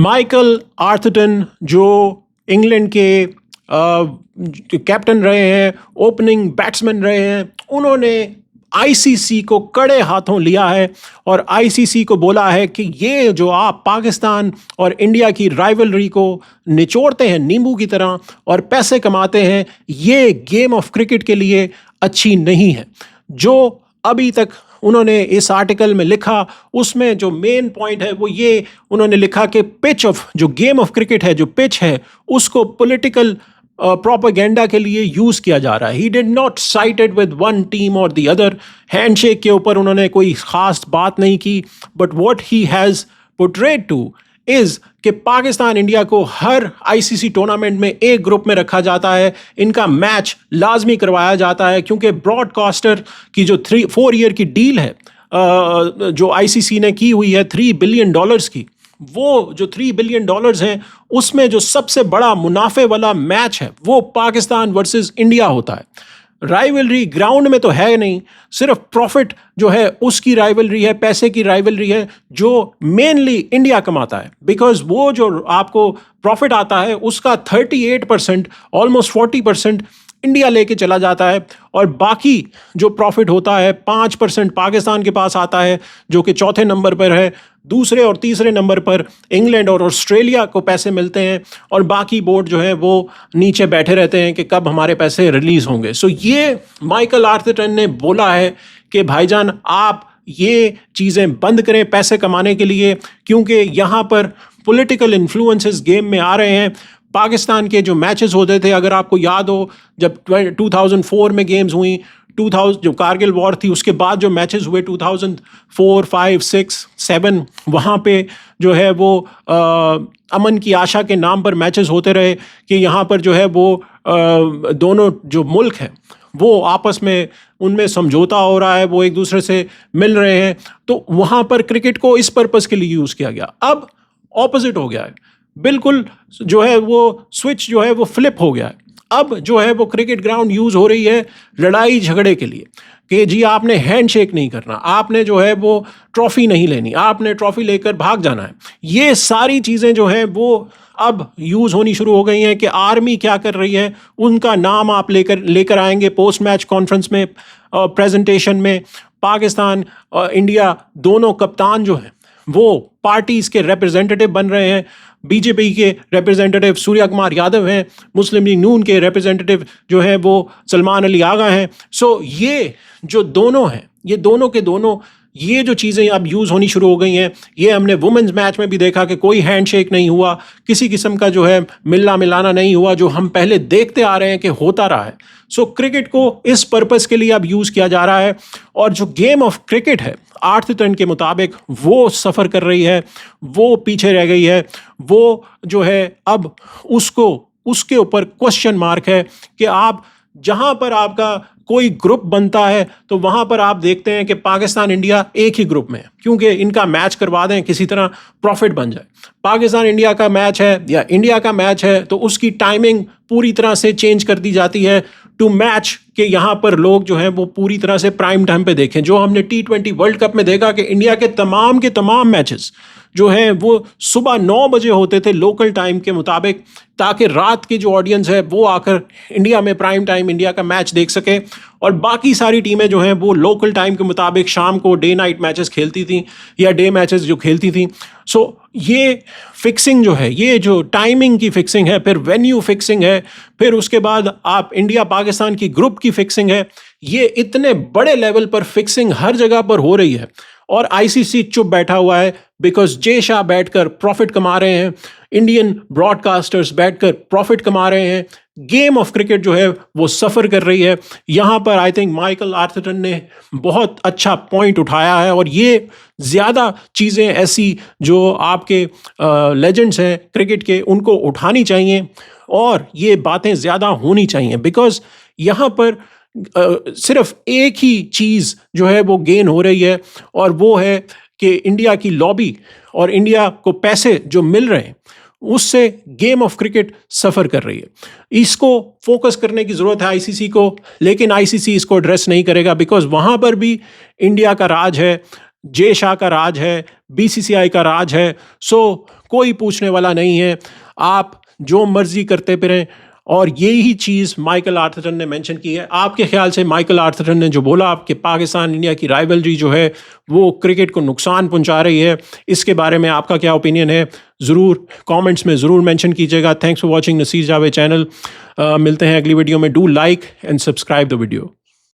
Michael आर्थरटन जो England के captain रहे हैं, ओपनिंग बैट्समैन रहे हैं, उन्होंने आईसीसी को कड़े हाथों लिया है और आईसीसी को बोला है कि ये जो आप पाकिस्तान और इंडिया की राइवलरी को निचोड़ते हैं नींबू की तरह और पैसे कमाते हैं, ये गेम ऑफ क्रिकेट के लिए अच्छी नहीं है। जो अभी तक उन्होंने इस आर्टिकल में लिखा, उसमें जो मेन पॉइंट है वो ये उन्होंने लिखा कि पिच ऑफ जो गेम ऑफ क्रिकेट है, जो पिच है, उसको पॉलिटिकल प्रोपेगेंडा के लिए यूज किया जा रहा है। He did not sided with one team और द अदर। हैंडशेक के ऊपर उन्होंने कोई खास बात नहीं की, but what he has portrayed to is कि पाकिस्तान इंडिया को हर आईसीसी टूर्नामेंट में एक ग्रुप में रखा जाता है, इनका मैच लाजमी करवाया जाता है, क्योंकि ब्रॉडकास्टर की जो 4 ईयर की डील है जो आईसीसी ने की हुई है $3 बिलियन की, वो जो $3 बिलियन हैं, उसमें जो सबसे बड़ा मुनाफे वाला मैच है वो पाकिस्तान वर्सेस इंडिया होता है। राइवलरी ग्राउंड में तो है नहीं, सिर्फ प्रॉफिट जो है उसकी राइवलरी है, पैसे की राइवलरी है जो मेनली इंडिया कमाता है। बिकॉज वो जो आपको प्रॉफिट आता है उसका 38%, ऑलमोस्ट 40% इंडिया लेके चला जाता है और बाकी जो प्रॉफिट होता है 5% पाकिस्तान के पास आता है, जो कि चौथे नंबर पर है। दूसरे और तीसरे नंबर पर इंग्लैंड और ऑस्ट्रेलिया को पैसे मिलते हैं और बाकी बोर्ड जो है वो नीचे बैठे रहते हैं कि कब हमारे पैसे रिलीज होंगे। सो ये माइकल आर्थरटन ने बोला है कि भाईजान आप ये चीज़ें बंद करें पैसे कमाने के लिए, क्योंकि यहाँ पर पॉलिटिकल इन्फ्लुएंसेस गेम में आ रहे हैं। पाकिस्तान के जो मैचेस होते थे, अगर आपको याद हो, जब 2004 में गेम्स हुई, 2000 जो कारगिल वॉर थी उसके बाद जो मैचेस हुए 2004, 5, 6, 7, वहाँ पे जो है वो अमन की आशा के नाम पर मैचेस होते रहे कि यहाँ पर जो है वो दोनों जो मुल्क हैं वो आपस में उनमें समझौता हो रहा है, वो एक दूसरे से मिल रहे हैं। तो वहाँ पर क्रिकेट को इस पर्पस के लिए यूज़ किया गया। अब ऑपोजिट हो गया है, बिल्कुल जो है वो स्विच जो है वो फ्लिप हो गया है। अब जो है वो क्रिकेट ग्राउंड यूज हो रही है लड़ाई झगड़े के लिए कि जी आपने हैंडशेक नहीं करना, आपने जो है वो ट्रॉफी नहीं लेनी, आपने ट्रॉफी लेकर भाग जाना है। ये सारी चीज़ें जो हैं वो अब यूज़ होनी शुरू हो गई हैं कि आर्मी क्या कर रही है, उनका नाम आप लेकर आएंगे पोस्ट मैच कॉन्फ्रेंस में, प्रेजेंटेशन में। पाकिस्तान और इंडिया दोनों कप्तान जो हैं वो पार्टीज के रिप्रेजेंटेटिव बन रहे हैं। बीजेपी के रिप्रेजेंटेटिव सूर्या कुमार यादव हैं, मुस्लिम लीग नून के रिप्रेजेंटेटिव जो हैं वो सलमान अली आगा हैं। सो ये जो दोनों हैं, ये दोनों के दोनों ये जो चीज़ें अब यूज़ होनी शुरू हो गई हैं। ये हमने वुमेन्स मैच में भी देखा कि कोई हैंडशेक नहीं हुआ, किसी किस्म का जो है मिलना मिलाना नहीं हुआ, जो हम पहले देखते आ रहे हैं कि होता रहा है। सो क्रिकेट को इस पर्पस के लिए अब यूज़ किया जा रहा है और जो गेम ऑफ क्रिकेट है आर्थरटन के मुताबिक वो सफ़र कर रही है, वो पीछे रह गई है। वो जो है अब उसको उसके ऊपर क्वेश्चन मार्क है कि आप जहां पर आपका कोई ग्रुप बनता है तो वहां पर आप देखते हैं कि पाकिस्तान इंडिया एक ही ग्रुप में है, क्योंकि इनका मैच करवा दें, किसी तरह प्रॉफिट बन जाए। पाकिस्तान इंडिया का मैच है या इंडिया का मैच है तो उसकी टाइमिंग पूरी तरह से चेंज कर दी जाती है टू मैच के यहाँ पर लोग जो हैं वो पूरी तरह से प्राइम टाइम पे देखें। जो हमने T20 वर्ल्ड कप में देखा कि इंडिया के तमाम मैचेस जो हैं वो सुबह 9 बजे होते थे लोकल टाइम के मुताबिक, ताकि रात की जो ऑडियंस है वो आकर इंडिया में प्राइम टाइम इंडिया का मैच देख सके। और बाकी सारी टीमें जो हैं वो लोकल टाइम के मुताबिक शाम को डे नाइट मैचेस खेलती थी या डे मैचेस जो खेलती थी। सो ये फिक्सिंग जो है, ये जो टाइमिंग की फिक्सिंग है, फिर वेन्यू फिक्सिंग है, फिर उसके बाद आप इंडिया पाकिस्तान की ग्रुप की फिक्सिंग है। ये इतने बड़े लेवल पर फिक्सिंग हर जगह पर हो रही है और आईसीसी चुप बैठा हुआ है, बिकॉज जे शाह बैठकर प्रॉफिट कमा रहे हैं, इंडियन ब्रॉडकास्टर्स बैठकर प्रॉफिट कमा रहे हैं। गेम ऑफ क्रिकेट जो है वो सफ़र कर रही है। यहाँ पर आई थिंक माइकल आर्थरटन ने बहुत अच्छा पॉइंट उठाया है और ये ज़्यादा चीज़ें ऐसी जो आपके लेजेंड्स हैं क्रिकेट के उनको उठानी चाहिए और ये बातें ज़्यादा होनी चाहिए, बिकॉज यहाँ पर सिर्फ एक ही चीज़ जो है वो गेन हो रही है और वो है कि इंडिया की लॉबी और इंडिया को पैसे जो मिल रहे हैं उससे गेम ऑफ क्रिकेट सफ़र कर रही है। इसको फोकस करने की ज़रूरत है आईसीसी को, लेकिन आईसीसी इसको एड्रेस नहीं करेगा बिकॉज वहाँ पर भी इंडिया का राज है, जे शाह का राज है, बीसीसीआई का राज है। सो कोई पूछने वाला नहीं है, आप जो मर्जी करते फिरें। और यही चीज़ माइकल आर्थरटन ने मेंशन की है। आपके ख्याल से माइकल आर्थरटन ने जो बोला कि पाकिस्तान इंडिया की राइवलरी जो है वो क्रिकेट को नुकसान पहुंचा रही है, इसके बारे में आपका क्या ओपिनियन है, ज़रूर कमेंट्स में ज़रूर मेंशन कीजिएगा। Thanks for watching Naseer Javed channel. मिलते हैं अगली वीडियो में। Do like and subscribe the video.